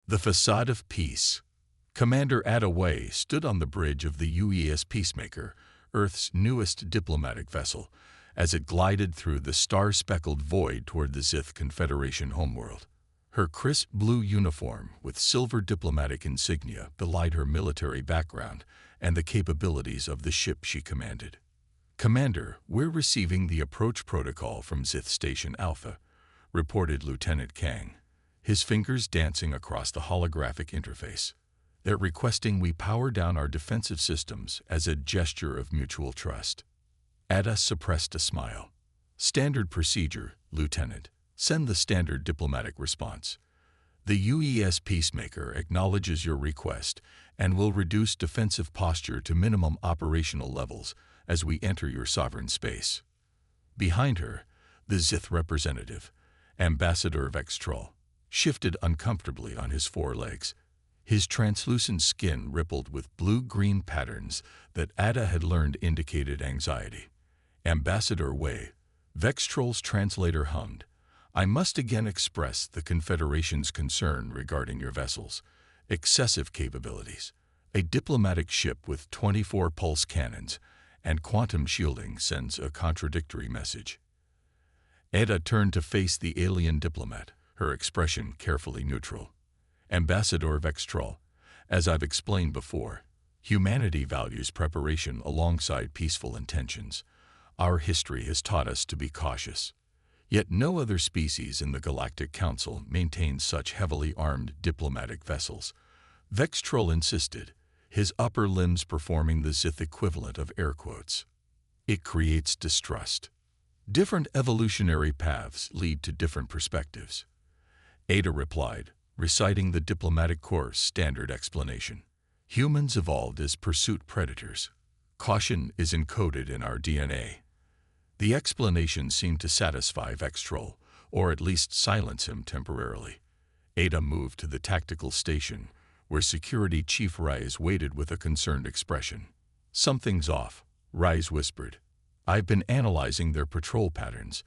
The facade of peace. Commander HFY stood on the bridge of the UES Peacemaker, Earth's newest diplomatic vessel, as it glided through the star-speckled void toward the Zith Confederation homeworld. Her crisp blue uniform with silver diplomatic insignia belied her military background and the capabilities of the ship she commanded. "Commander, we're receiving the approach protocol from Zith Station Alpha," reported Lieutenant Kang, his fingers dancing across the holographic interface. "They're requesting we power down our defensive systems as a gesture of mutual trust." Ada suppressed a smile. "Standard procedure, Lieutenant. Send the standard diplomatic response. The UES Peacemaker acknowledges your request and will reduce defensive posture to minimum operational levels as we enter your sovereign space." Behind her, the Zith representative, Ambassador Vextrol, shifted uncomfortably on his forelegs. His translucent skin rippled with blue-green patterns that Ada had learned indicated anxiety. "Ambassador Wei," Vextrol's translator hummed, "I must again express the Confederation's concern regarding your vessel's excessive capabilities. A diplomatic ship with 24 pulse cannons and quantum shielding sends a contradictory message." Ada turned to face the alien diplomat, her expression carefully neutral. "Ambassador Vextrol, as I've explained before, humanity values preparation alongside peaceful intentions. Our history has taught us to be cautious. Yet no other species in the Galactic Council maintains such heavily armed diplomatic vessels." Vextrol insisted, his upper limbs performing the Zith equivalent of air quotes. "It creates distrust. Different evolutionary paths lead to different perspectives." Ada replied, reciting the diplomatic corps' standard explanation. "Humans evolved as pursuit predators. Caution is encoded in our DNA." The explanation seemed to satisfy Vextrol, or at least silence him temporarily. Ada moved to the tactical station, where Security Chief Rise waited with a concerned expression. "Something's off," Rise whispered. "I've been analyzing their patrol patterns.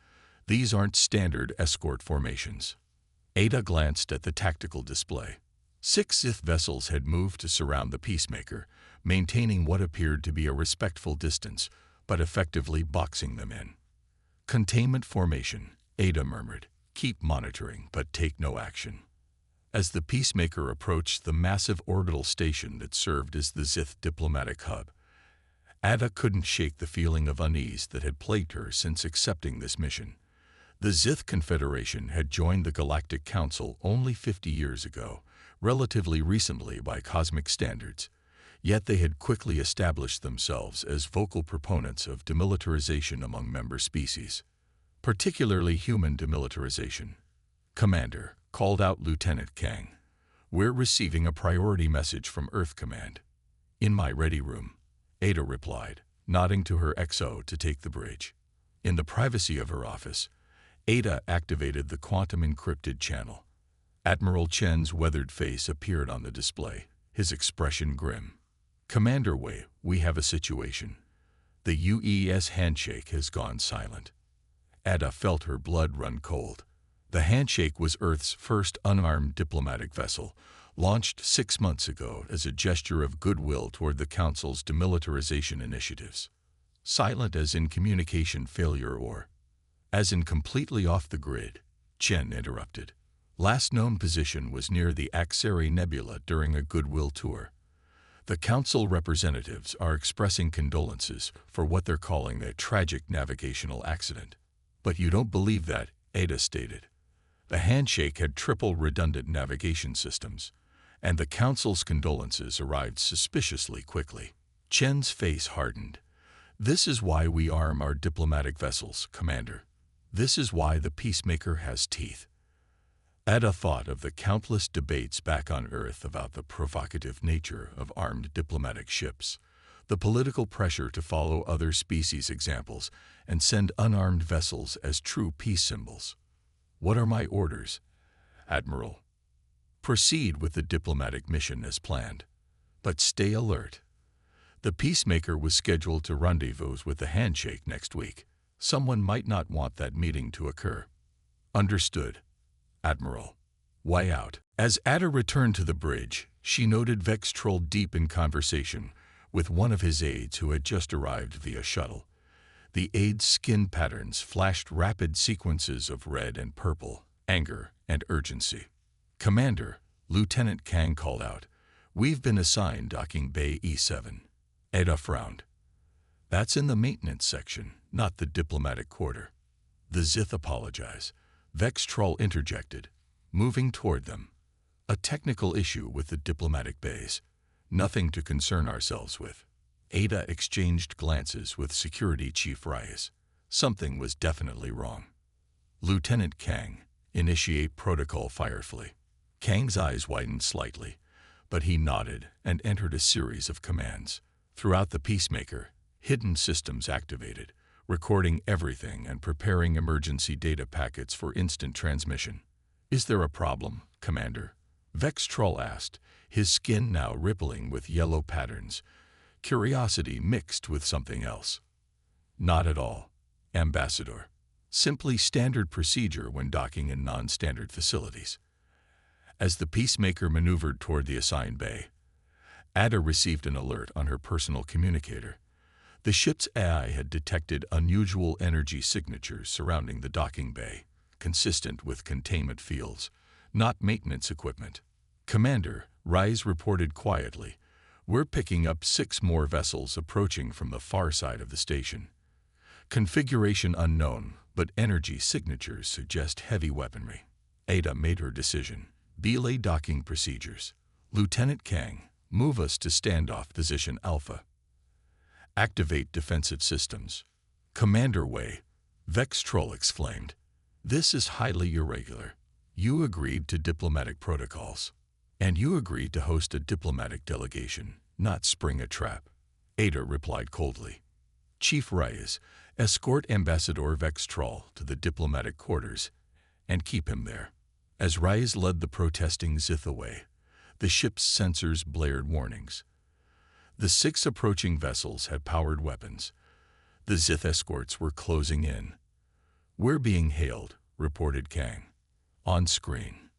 These aren't standard escort formations." Ada glanced at the tactical display. 6 Sith vessels had moved to surround the Peacemaker, maintaining what appeared to be a respectful distance, but effectively boxing them in. "Containment formation," Ada murmured. "Keep monitoring, but take no action." As the Peacemaker approached the massive orbital station that served as the Zith diplomatic hub, Ada couldn't shake the feeling of unease that had plagued her since accepting this mission. The Zith Confederation had joined the Galactic Council only 50 years ago, relatively recently by cosmic standards, yet they had quickly established themselves as vocal proponents of demilitarization among member species, particularly human demilitarization. "Commander," called out Lieutenant Kang, "we're receiving a priority message from Earth Command." "In my ready room," Ada replied, nodding to her XO to take the bridge. In the privacy of her office, Ada activated the quantum-encrypted channel. Admiral Chen's weathered face appeared on the display, his expression grim. "Commander Wei, we have a situation. The UES handshake has gone silent." Ada felt her blood run cold. The handshake was Earth's first unarmed diplomatic vessel, launched 6 months ago as a gesture of goodwill toward the Council's demilitarization initiatives. Silent as in communication failure or as in completely off the grid, Chen interrupted. "Last known position was near the Axari Nebula during a goodwill tour. The Council representatives are expressing condolences for what they're calling a tragic navigational accident." "But you don't believe that," Ada stated. The handshake had triple redundant navigation systems, and the Council's condolences arrived suspiciously quickly. Chen's face hardened. "This is why we arm our diplomatic vessels, Commander. This is why the Peacemaker has teeth." Ada thought of the countless debates back on Earth about the provocative nature of armed diplomatic ships, the political pressure to follow other species' examples and send unarmed vessels as true peace symbols. "What are my orders, Admiral?" "Proceed with the diplomatic mission as planned, but stay alert." The Peacemaker was scheduled to rendezvous with the handshake next week. Someone might not want that meeting to occur. "Understood, Admiral." Way out. As Ada returned to the bridge, she noted Vex Troll deep in conversation with one of his aides who had just arrived via shuttle. The aide's skin patterns flashed rapid sequences of red and purple, anger and urgency. "Commander," Lieutenant Kang called out, "we've been assigned docking Bay E7. Ada frowned. "That's in the maintenance section, not the diplomatic quarter." "The Zith apologize," Vex Troll interjected, moving toward them. "A technical issue with the diplomatic bays. Nothing to concern ourselves with." Ada exchanged glances with Security Chief Reyes. Something was definitely wrong. "Lieutenant Kang, initiate protocol firefly." Kang's eyes widened slightly, but he nodded and entered a series of commands. Throughout the Peacemaker, hidden systems activated, recording everything and preparing emergency data packets for instant transmission. "Is there a problem, Commander?" Vex Troll asked, his skin now rippling with yellow patterns, curiosity mixed with something else. "Not at all, Ambassador. Simply standard procedure when docking in non-standard facilities." As the Peacemaker maneuvered toward the assigned bay, Ada received an alert on her personal communicator. The ship's AI had detected unusual energy signatures surrounding the docking bay, consistent with containment fields, not maintenance equipment. "Commander," Reyes reported quietly, "we're picking up 6 more vessels approaching from the far side of the station. Configuration unknown, but energy signatures suggest heavy weaponry." Ada made her decision. "Belay docking procedures. Lieutenant Kang, move us to standoff position Alpha. Activate defensive systems." "Commander Wei," Vex Troll exclaimed, "this is highly irregular. You agreed to diplomatic protocols. And you agreed to host a diplomatic delegation, not spring a trap." Ada replied coldly. "Chief Reyes, escort Ambassador Vex Troll to the diplomatic quarters and keep him there." As Reyes led the protesting Zith away, the ship's sensors blared warnings. The 6 approaching vessels had powered weapons. The Zith escorts were closing in. "We're being hailed," reported Kang. On screen,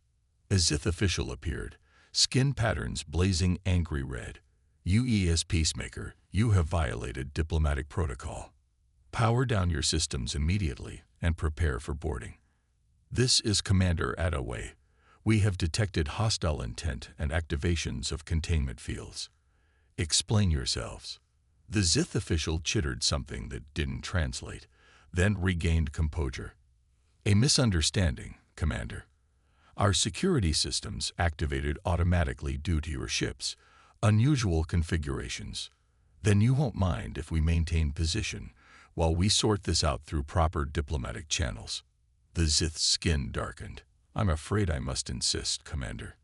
a Zith official appeared, skin patterns blazing angry red. "UES Peacemaker, you have violated diplomatic protocol. Power down your systems immediately and prepare for boarding." "This is Commander Ada Wei. We have detected hostile intent and activations of containment fields. Explain yourselves." The Zith official chittered something that didn't translate, then regained composure. "A misunderstanding, Commander. Our security systems activated automatically due to your ship's unusual configurations. Then you won't mind if we maintain position while we sort this out through proper diplomatic channels." The Zith's skin darkened. "I'm afraid I must insist, Commander.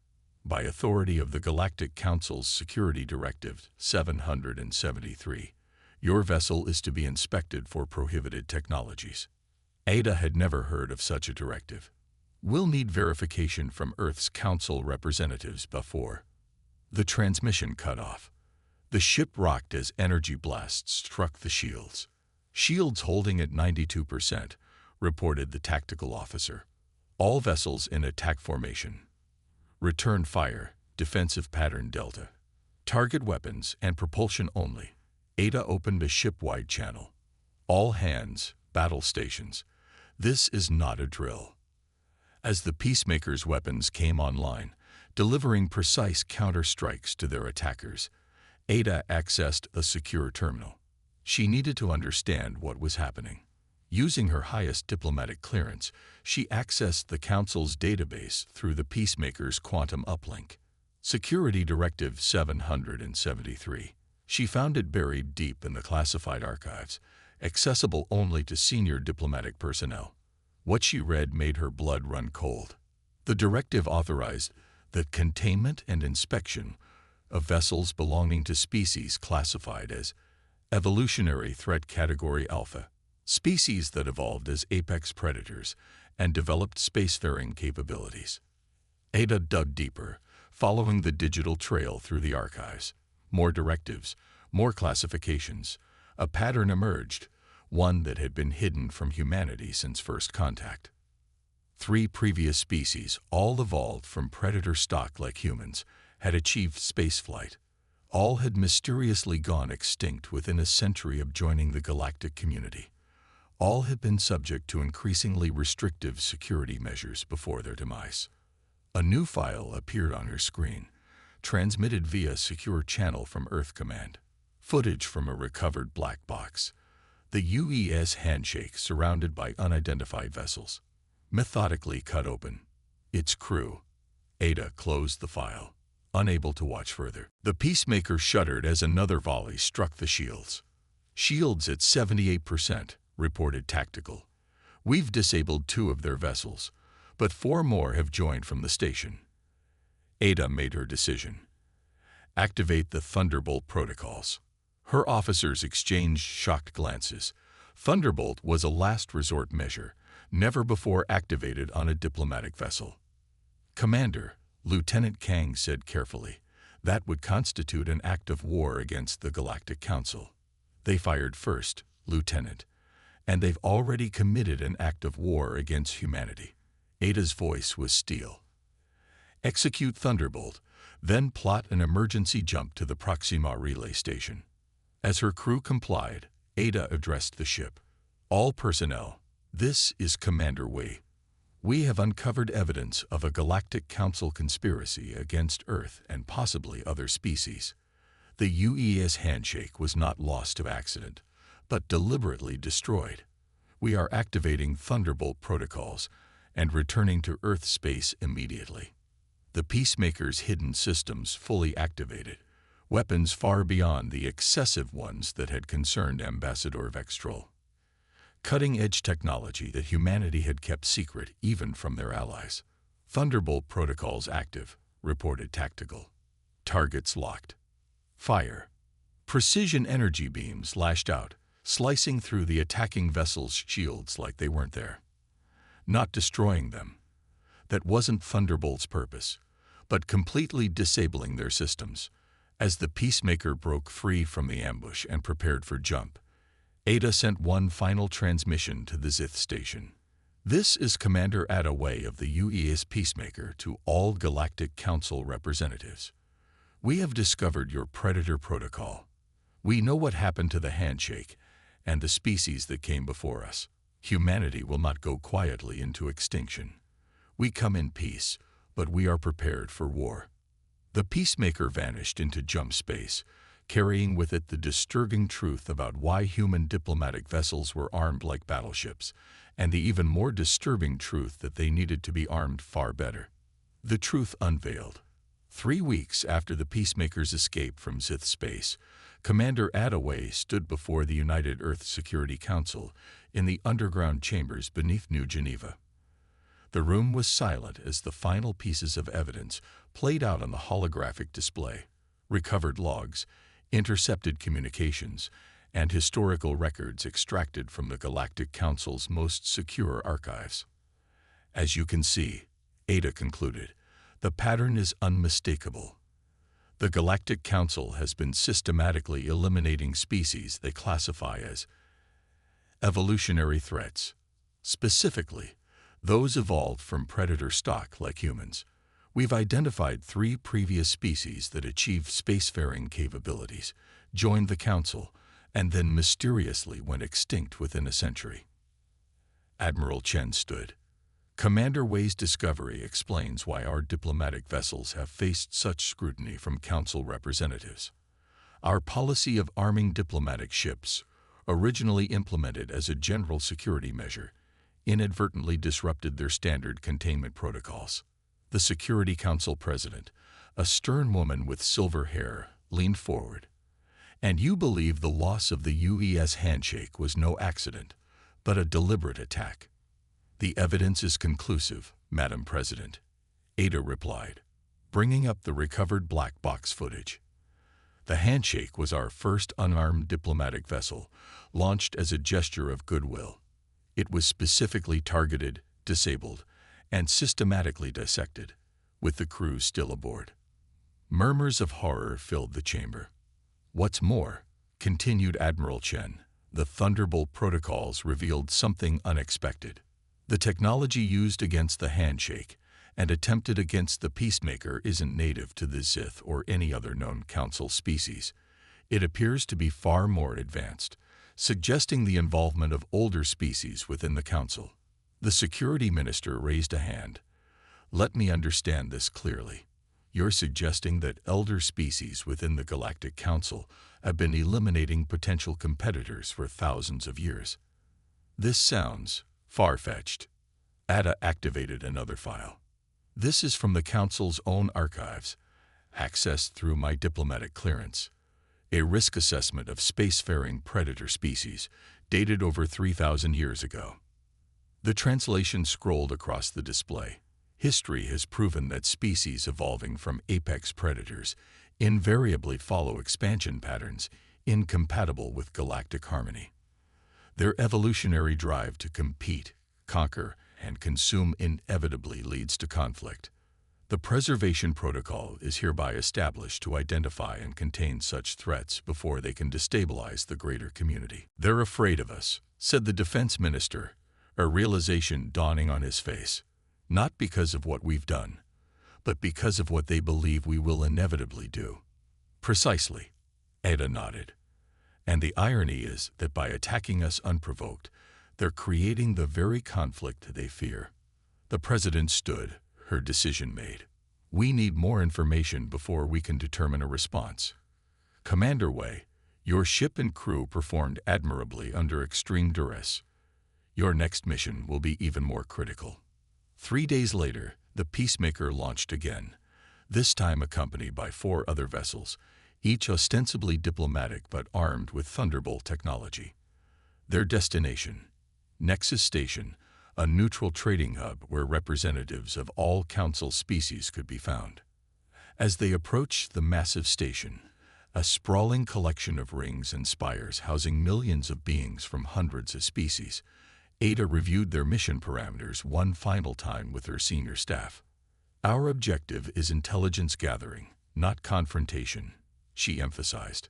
By authority of the Galactic Council's Security Directive 773, your vessel is to be inspected for prohibited technologies." Ada had never heard of such a directive. "We'll need verification from Earth's Council representatives before." The transmission cut off. The ship rocked as energy blasts struck the shields. "Shields holding at 92%, reported the tactical officer. "All vessels in attack formation. Return fire, defensive pattern Delta. Target weapons and propulsion only." Ada opened a ship-wide channel. "All hands, battle stations. This is not a drill." As the Peacemaker's weapons came online, delivering precise counter-strikes to their attackers, Ada accessed a secure terminal. She needed to understand what was happening. Using her highest diplomatic clearance, she accessed the Council's database through the Peacemaker's quantum uplink. Security Directive 773. She found it buried deep in the classified archives, accessible only to senior diplomatic personnel. What she read made her blood run cold. The directive authorized the containment and inspection of vessels belonging to species classified as Evolutionary Threat Category Alpha, species that evolved as apex predators and developed spacefaring capabilities. Ada dug deeper, following the digital trail through the archives. More directives, more classifications. A pattern emerged, one that had been hidden from humanity since first contact. 3 previous species, all evolved from predator stock like humans, had achieved spaceflight. All had mysteriously gone extinct within a century of joining the galactic community. All had been subject to increasingly restrictive security measures before their demise. A new file appeared on her screen, transmitted via secure channel from Earth Command. Footage from a recovered black box. The UES handshake surrounded by unidentified vessels. Methodically cut open. Its crew. Ada closed the file, unable to watch further. The Peacemaker shuddered as another volley struck the shields. Shields at 78%, reported Tactical. We've disabled 2 of their vessels, but 4 more have joined from the station. Ada made her decision. Activate the Thunderbolt protocols. Her officers exchanged shocked glances. Thunderbolt was a last resort measure, never before activated on a diplomatic vessel. Commander, Lieutenant Kang said carefully, that would constitute an act of war against the Galactic Council. They fired first, Lieutenant, and they've already committed an act of war against humanity. Ada's voice was steel. Execute Thunderbolt, then plot an emergency jump to the Proxima relay station. As her crew complied, Ada addressed the ship. All personnel, this is Commander Wei. We have uncovered evidence of a Galactic Council conspiracy against Earth and possibly other species. The UES handshake was not lost to accident, but deliberately destroyed. We are activating Thunderbolt protocols and returning to Earth space immediately. The Peacemaker's hidden systems fully activated, weapons far beyond the excessive ones that had concerned Ambassador Vextrol. Cutting-edge technology that humanity had kept secret even from their allies. Thunderbolt protocols active, reported Tactical. Targets locked. Fire. Precision energy beams lashed out, slicing through the attacking vessel's shields like they weren't there. Not destroying them. That wasn't Thunderbolt's purpose, but completely disabling their systems. As the Peacemaker broke free from the ambush and prepared for jump, Ada sent one final transmission to the Zith station. This is Commander Ada Wei of the UES Peacemaker to all Galactic Council representatives. We have discovered your Predator protocol. We know what happened to the handshake and the species that came before us. Humanity will not go quietly into extinction. We come in peace, but we are prepared for war. The Peacemaker vanished into jump space, carrying with it the disturbing truth about why human diplomatic vessels were armed like battleships, and the even more disturbing truth that they needed to be armed far better. The truth unveiled. 3 weeks after the Peacemaker's escape from Zith space, Commander Ada Wei stood before the United Earth Security Council in the underground chambers beneath New Geneva. The room was silent as the final pieces of evidence played out on the holographic display. Recovered logs, intercepted communications, and historical records extracted from the Galactic Council's most secure archives. As you can see, Ada concluded, the pattern is unmistakable. The Galactic Council has been systematically eliminating species they classify as evolutionary threats, specifically those evolved from predator stock like humans. We've identified 3 previous species that achieved spacefaring capabilities, joined the Council, and then mysteriously went extinct within a century. Admiral Chen stood. Commander Wei's discovery explains why our diplomatic vessels have faced such scrutiny from Council representatives. Our policy of arming diplomatic ships, originally implemented as a general security measure, inadvertently disrupted their standard containment protocols. The Security Council President, a stern woman with silver hair, leaned forward. And you believe the loss of the UES handshake was no accident, but a deliberate attack. The evidence is conclusive, Madam President, Ada replied, bringing up the recovered black box footage. The handshake was our first unarmed diplomatic vessel, launched as a gesture of goodwill. It was specifically targeted, disabled, and systematically dissected, with the crew still aboard. Murmurs of horror filled the chamber. What's more, continued Admiral Chen, the Thunderbolt protocols revealed something unexpected. The technology used against the handshake and attempted against the peacemaker isn't native to the Zith or any other known council species. It appears to be far more advanced, suggesting the involvement of older species within the council. The security minister raised a hand. Let me understand this clearly. You're suggesting that elder species within the Galactic Council have been eliminating potential competitors for thousands of years. This sounds far-fetched. Ada activated another file. This is from the Council's own archives, accessed through my diplomatic clearance. A risk assessment of spacefaring predator species, dated over 3,000 years ago. The translation scrolled across the display. History has proven that species evolving from apex predators invariably follow expansion patterns incompatible with galactic harmony. Their evolutionary drive to compete, conquer, and consume inevitably leads to conflict. The preservation protocol is hereby established to identify and contain such threats before they can destabilize the greater community. They're afraid of us, said the defense minister, a realization dawning on his face. Not because of what we've done, but because of what they believe we will inevitably do. Precisely, Ada nodded. And the irony is that by attacking us unprovoked, they're creating the very conflict they fear. The president stood, her decision made. We need more information before we can determine a response. Commander Wei, your ship and crew performed admirably under extreme duress. Your next mission will be even more critical. 3 days later, the Peacemaker launched again, this time accompanied by 4 other vessels, each ostensibly diplomatic but armed with Thunderbolt technology. Their destination, Nexus Station, a neutral trading hub where representatives of all Council species could be found. As they approached the massive station, a sprawling collection of rings and spires housing millions of beings from hundreds of species, Ada reviewed their mission parameters one final time with her senior staff. Our objective is intelligence gathering, not confrontation, she emphasized.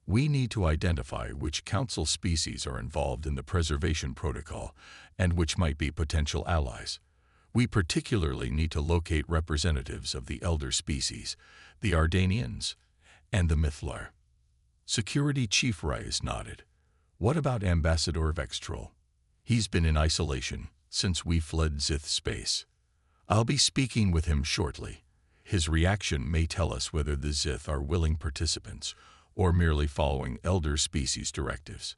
We need to identify which Council species are involved in the preservation protocol and which might be potential allies. We particularly need to locate representatives of the elder species, the Ardanians, and the Mythlar. Security Chief Rice nodded. What about Ambassador Vextrol? He's been in isolation since we fled Zith space. I'll be speaking with him shortly. His reaction may tell us whether the Zith are willing participants or merely following elder species directives.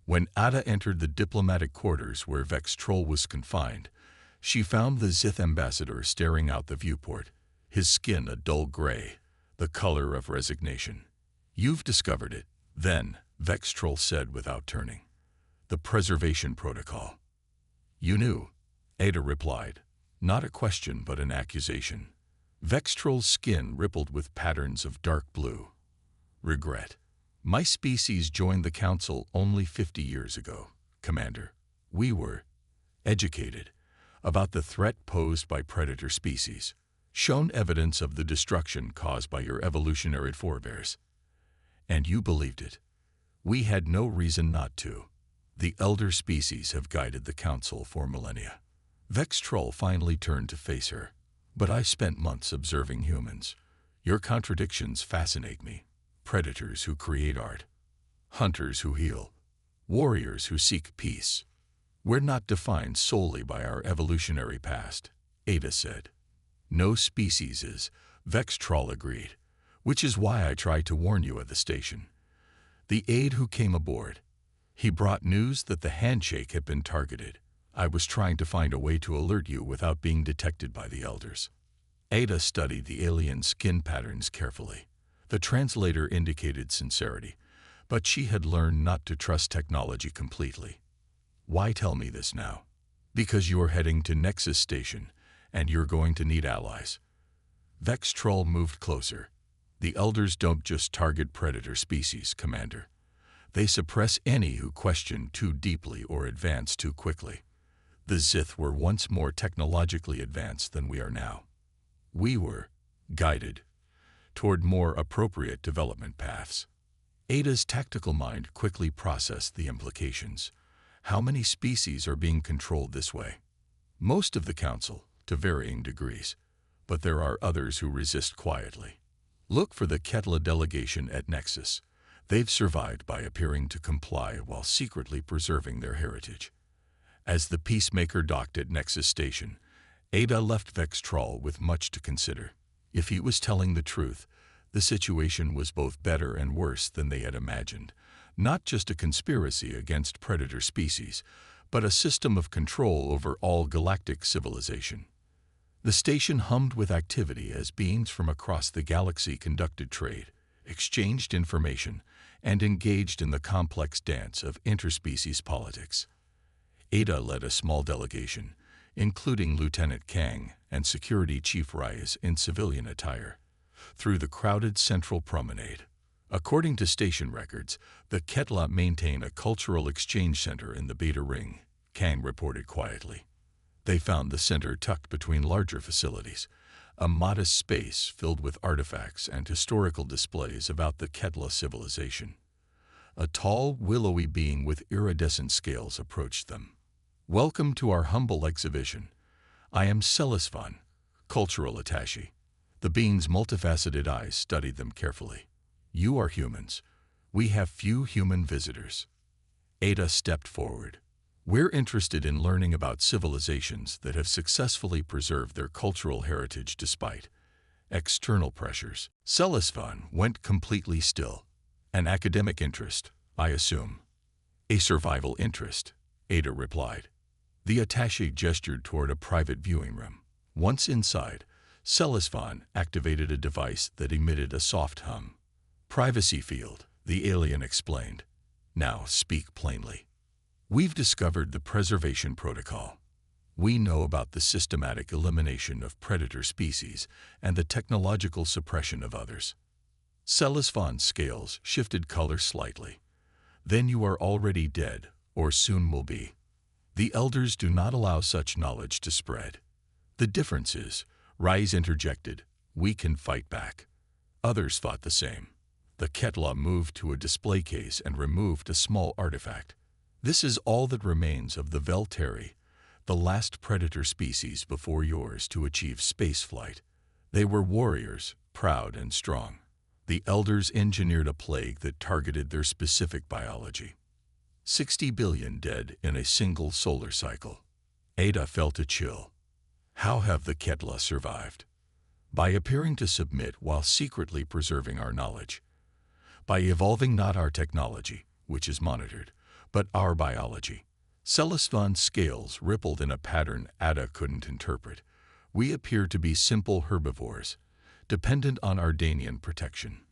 When Ada entered the diplomatic quarters where Vextrol was confined, she found the Zith ambassador staring out the viewport, his skin a dull gray, the color of resignation. You've discovered it, then, Vextrol said without turning. The preservation protocol. You knew, Ada replied, not a question but an accusation. Vextrol's skin rippled with patterns of dark blue. Regret. My species joined the Council only 50 years ago, Commander. We were educated about the threat posed by predator species, shown evidence of the destruction caused by your evolutionary forebears. And you believed it. We had no reason not to. The elder species have guided the Council for millennia. Vextrol finally turned to face her. But I've spent months observing humans. Your contradictions fascinate me. Predators who create art. Hunters who heal. Warriors who seek peace. We're not defined solely by our evolutionary past, Ada said. No species is, Vextrol agreed, which is why I tried to warn you at the station. The aide who came aboard, he brought news that the handshake had been targeted. I was trying to find a way to alert you without being detected by the elders. Ada studied the alien skin patterns carefully. The translator indicated sincerity, but she had learned not to trust technology completely. Why tell me this now? Because you're heading to Nexus Station, and you're going to need allies. Vextrol moved closer. The elders don't just target predator species, Commander. They suppress any who question too deeply or advance too quickly. The Zith were once more technologically advanced than we are now. We were guided toward more appropriate development paths. Ada's tactical mind quickly processed the implications. How many species are being controlled this way? Most of the Council, to varying degrees, but there are others who resist quietly. Look for the Ketla delegation at Nexus. They've survived by appearing to comply while secretly preserving their heritage. As the Peacemaker docked at Nexus Station, Ada left Vextrol with much to consider. If he was telling the truth, the situation was both better and worse than they had imagined. Not just a conspiracy against predator species, but a system of control over all galactic civilization. The station hummed with activity as beings from across the galaxy conducted trade, exchanged information, and engaged in the complex dance of interspecies politics. Ada led a small delegation, including Lieutenant Kang and Security Chief Reyes in civilian attire, through the crowded central promenade. According to station records, the Ketla maintain a cultural exchange center in the Beta Ring, Kang reported quietly. They found the center tucked between larger facilities, a modest space filled with artifacts and historical displays about the Ketla civilization. A tall, willowy being with iridescent scales approached them. "Welcome to our humble exhibition. I am Celisvan, cultural attaché." The being's multifaceted eyes studied them carefully. "You are humans. We have few human visitors." Ada stepped forward. "We're interested in learning about civilizations that have successfully preserved their cultural heritage despite external pressures." Celisvan went completely still. "An academic interest, I assume." "A survival interest," Ada replied. The attaché gestured toward a private viewing room. Once inside, Celisvan activated a device that emitted a soft hum. "Privacy field," the alien explained. "Now speak plainly." "We've discovered the preservation protocol. We know about the systematic elimination of predator species and the technological suppression of others." Celisvan's scales shifted color slightly. "Then you are already dead, or soon will be. The elders do not allow such knowledge to spread." "The difference is," Reyes interjected, "we can fight back." Others thought the same. The Ketla moved to a display case and removed a small artifact. "This is all that remains of the Velteri, the last predator species before yours to achieve spaceflight. They were warriors, proud and strong. The elders engineered a plague that targeted their specific biology. 60 billion dead in a single solar cycle." Ada felt a chill. "How have the Ketla survived?" "By appearing to submit while secretly preserving our knowledge. By evolving not our technology, which is monitored, but our biology." Celisvan's scales rippled in a pattern Ada couldn't interpret. "We appear to be simple herbivores, dependent on Ardanian protection.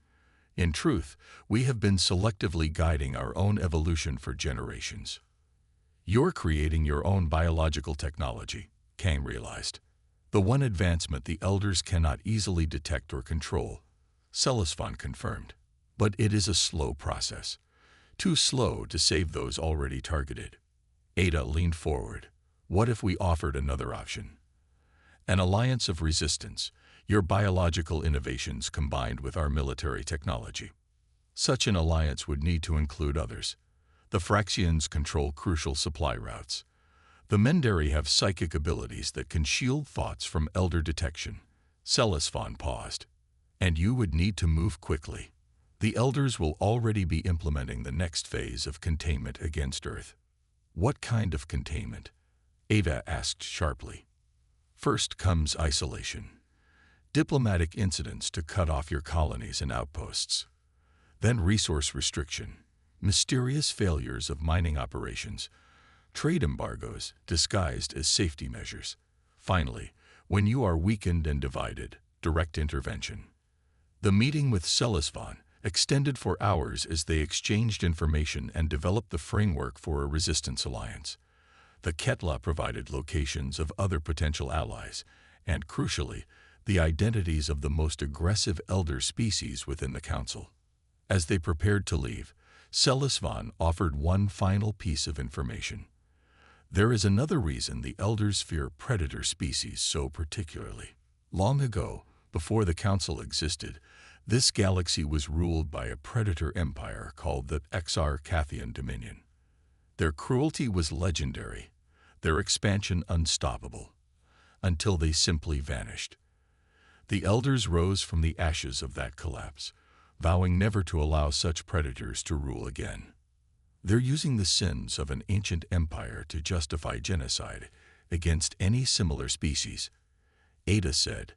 In truth, we have been selectively guiding our own evolution for generations." "You're creating your own biological technology," Kang realized. "The one advancement the elders cannot easily detect or control," Celisvan confirmed. "But it is a slow process. Too slow to save those already targeted." Ada leaned forward. "What if we offered another option? An alliance of resistance, your biological innovations combined with our military technology." "Such an alliance would need to include others. The Fraxians control crucial supply routes. The Mendari have psychic abilities that can shield thoughts from elder detection." Celisvan paused. "And you would need to move quickly. The elders will already be implementing the next phase of containment against Earth." "What kind of containment?" Ada asked sharply. "First comes isolation. Diplomatic incidents to cut off your colonies and outposts. Then resource restriction, mysterious failures of mining operations, trade embargoes disguised as safety measures. Finally, when you are weakened and divided, direct intervention." The meeting with Celisvan extended for hours as they exchanged information and developed the framework for a resistance alliance. The Ketla provided locations of other potential allies, and crucially, the identities of the most aggressive elder species within the Council. As they prepared to leave, Celisvan offered one final piece of information. "There is another reason the elders fear predator species so particularly. Long ago, before the Council existed, this galaxy was ruled by a predator empire called the Xar Cathian Dominion. Their cruelty was legendary. their expansion unstoppable, until they simply vanished. The elders rose from the ashes of that collapse, vowing never to allow such predators to rule again. They're using the sins of an ancient empire to justify genocide against any similar species, Ada said,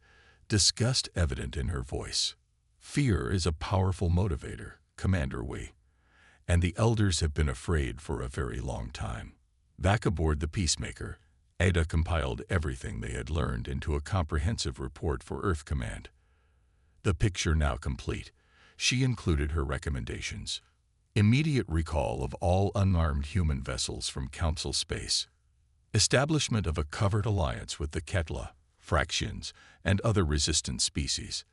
disgust evident in her voice. Fear is a powerful motivator, Commander Wei, and the elders have been afraid for a very long time. Back aboard the Peacemaker, Ada compiled everything they had learned into a comprehensive report for Earth Command. The picture now complete, she included her recommendations. Immediate recall of all unarmed human vessels from Council space. Establishment of a covert alliance with the Ketla, fractions, and other resistant species.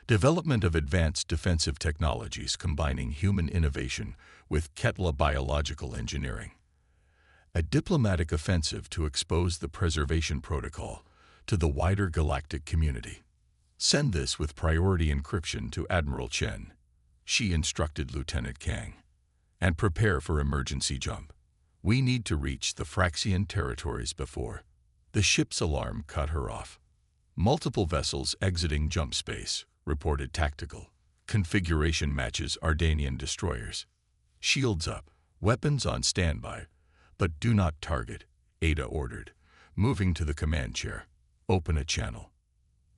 Development of advanced defensive technologies combining human innovation with Ketla biological engineering. A diplomatic offensive to expose the preservation protocol to the wider galactic community. Send this with priority encryption to Admiral Chen, she instructed Lieutenant Kang. And prepare for emergency jump. We need to reach the Fraxian territories before. The ship's alarm cut her off. Multiple vessels exiting jump space, reported tactical. Configuration matches Ardanian destroyers. Shields up, weapons on standby, but do not target, Ada ordered, moving to the command chair. Open a channel.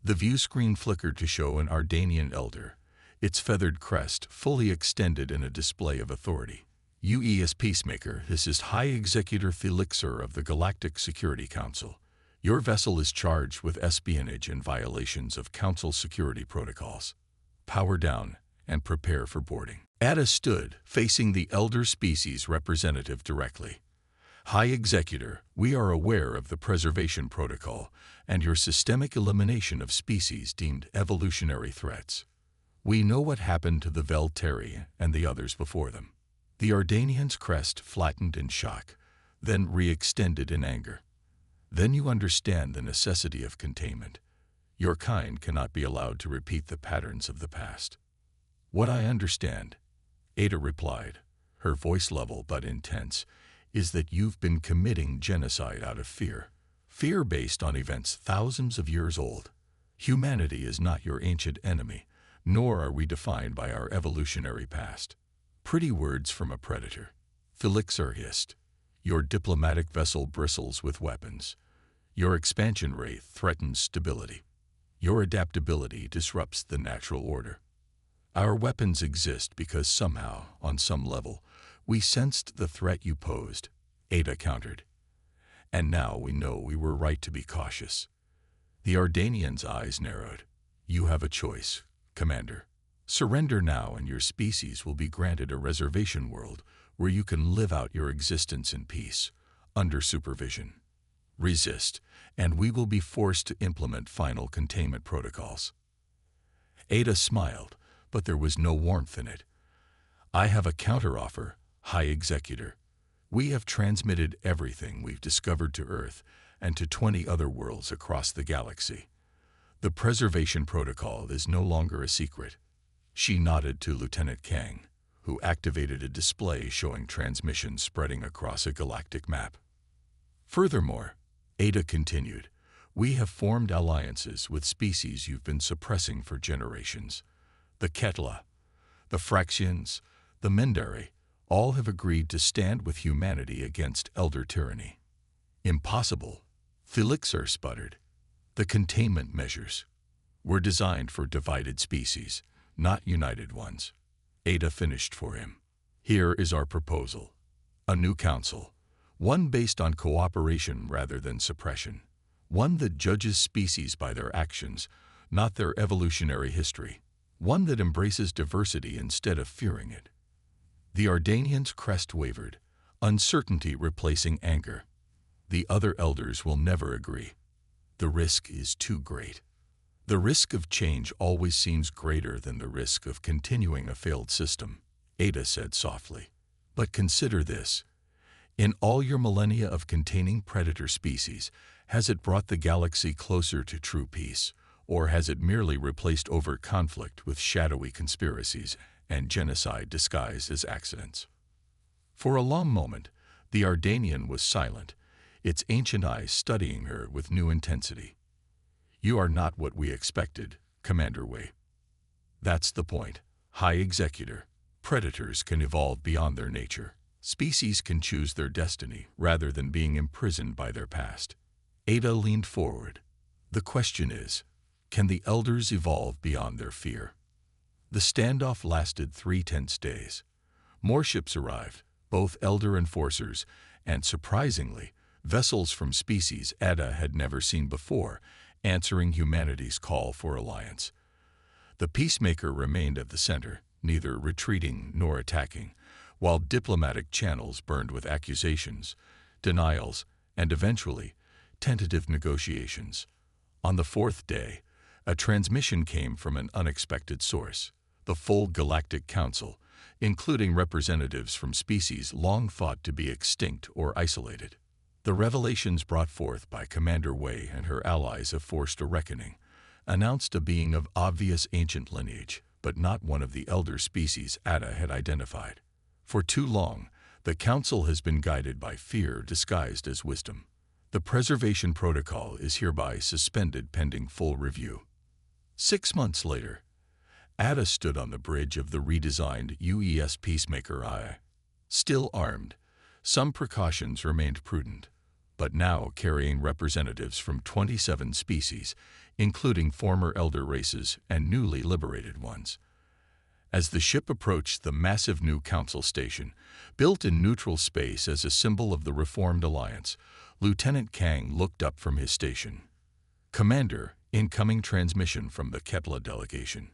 The view screen flickered to show an Ardanian elder, its feathered crest fully extended in a display of authority. UES Peacemaker, this is High Executor Felixer of the Galactic Security Council. Your vessel is charged with espionage and violations of Council security protocols. Power down and prepare for boarding. Ada stood, facing the elder species representative directly. High Executor, we are aware of the preservation protocol and your systemic elimination of species deemed evolutionary threats. We know what happened to the Velteri and the others before them. The Ardanian's crest flattened in shock, then re-extended in anger. Then you understand the necessity of containment. Your kind cannot be allowed to repeat the patterns of the past. What I understand, Ada replied, her voice level but intense, is that you've been committing genocide out of fear. Fear based on events thousands of years old. Humanity is not your ancient enemy, nor are we defined by our evolutionary past. Pretty words from a predator. Felixer hissed. Your diplomatic vessel bristles with weapons. Your expansion rate threatens stability. Your adaptability disrupts the natural order. Our weapons exist because somehow, on some level, we sensed the threat you posed, Ada countered. And now we know we were right to be cautious. The Ardanian's eyes narrowed. You have a choice, Commander. Surrender now and your species will be granted a reservation world where you can live out your existence in peace, under supervision. Resist, and we will be forced to implement final containment protocols. Ada smiled, but there was no warmth in it. I have a counteroffer, High Executor. We have transmitted everything we've discovered to Earth and to 20 other worlds across the galaxy. The preservation protocol is no longer a secret. She nodded to Lieutenant Kang, who activated a display showing transmissions spreading across a galactic map. Furthermore, Ada continued, we have formed alliances with species you've been suppressing for generations. The Ketla, the Fraxians, the Mendari, all have agreed to stand with humanity against elder tyranny. Impossible, Felixer sputtered. The containment measures were designed for divided species, not united ones. Ada finished for him. Here is our proposal. A new council, one based on cooperation rather than suppression, one that judges species by their actions, not their evolutionary history, one that embraces diversity instead of fearing it. The Ardanian's crest wavered, uncertainty replacing anger. The other elders will never agree. The risk is too great. The risk of change always seems greater than the risk of continuing a failed system, Ada said softly. But consider this. In all your millennia of containing predator species, has it brought the galaxy closer to true peace, or has it merely replaced overt conflict with shadowy conspiracies and genocide disguised as accidents? For a long moment, the Ardanian was silent, its ancient eyes studying her with new intensity. "You are not what we expected, Commander Wei." "That's the point, High Executor. Predators can evolve beyond their nature. Species can choose their destiny rather than being imprisoned by their past." Ada leaned forward. "The question is, can the elders evolve beyond their fear?" The standoff lasted 3 tense days. More ships arrived, both elder enforcers and, surprisingly, vessels from species Ada had never seen before, answering humanity's call for alliance. The peacemaker remained at the center, neither retreating nor attacking, while diplomatic channels burned with accusations, denials, and eventually, tentative negotiations. On the 4th day, a transmission came from an unexpected source: the full Galactic Council, including representatives from species long thought to be extinct or isolated. The revelations brought forth by Commander Wei and her allies have forced a reckoning, announced a being of obvious ancient lineage, but not one of the elder species Ada had identified. For too long, the Council has been guided by fear disguised as wisdom. The preservation protocol is hereby suspended pending full review. 6 months later, Ada stood on the bridge of the redesigned UES Peacemaker I. Still armed, some precautions remained prudent, but now carrying representatives from 27 species, including former elder races and newly liberated ones. As the ship approached the massive new council station, built in neutral space as a symbol of the Reformed Alliance, Lieutenant Kang looked up from his station. "Commander, incoming transmission from the Kepler delegation.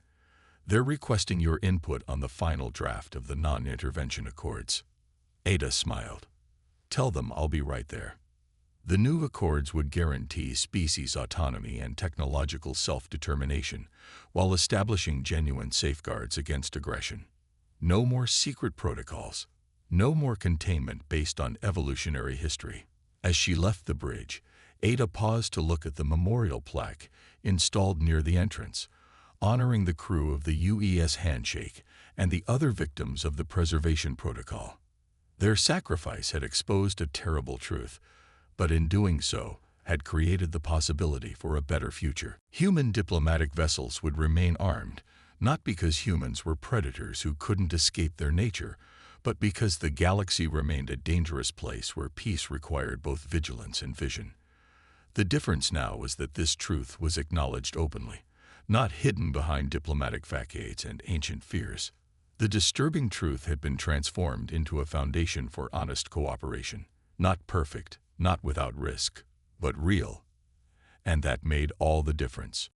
They're requesting your input on the final draft of the non-intervention accords." Ada smiled. "Tell them I'll be right there." The new accords would guarantee species autonomy and technological self-determination, while establishing genuine safeguards against aggression. No more secret protocols. No more containment based on evolutionary history. As she left the bridge, Ada paused to look at the memorial plaque installed near the entrance, honoring the crew of the UES Handshake and the other victims of the preservation protocol. Their sacrifice had exposed a terrible truth, but in doing so, had created the possibility for a better future. Human diplomatic vessels would remain armed, not because humans were predators who couldn't escape their nature, but because the galaxy remained a dangerous place where peace required both vigilance and vision. The difference now was that this truth was acknowledged openly, not hidden behind diplomatic facades and ancient fears. The disturbing truth had been transformed into a foundation for honest cooperation. Not perfect, not without risk, but real. And that made all the difference.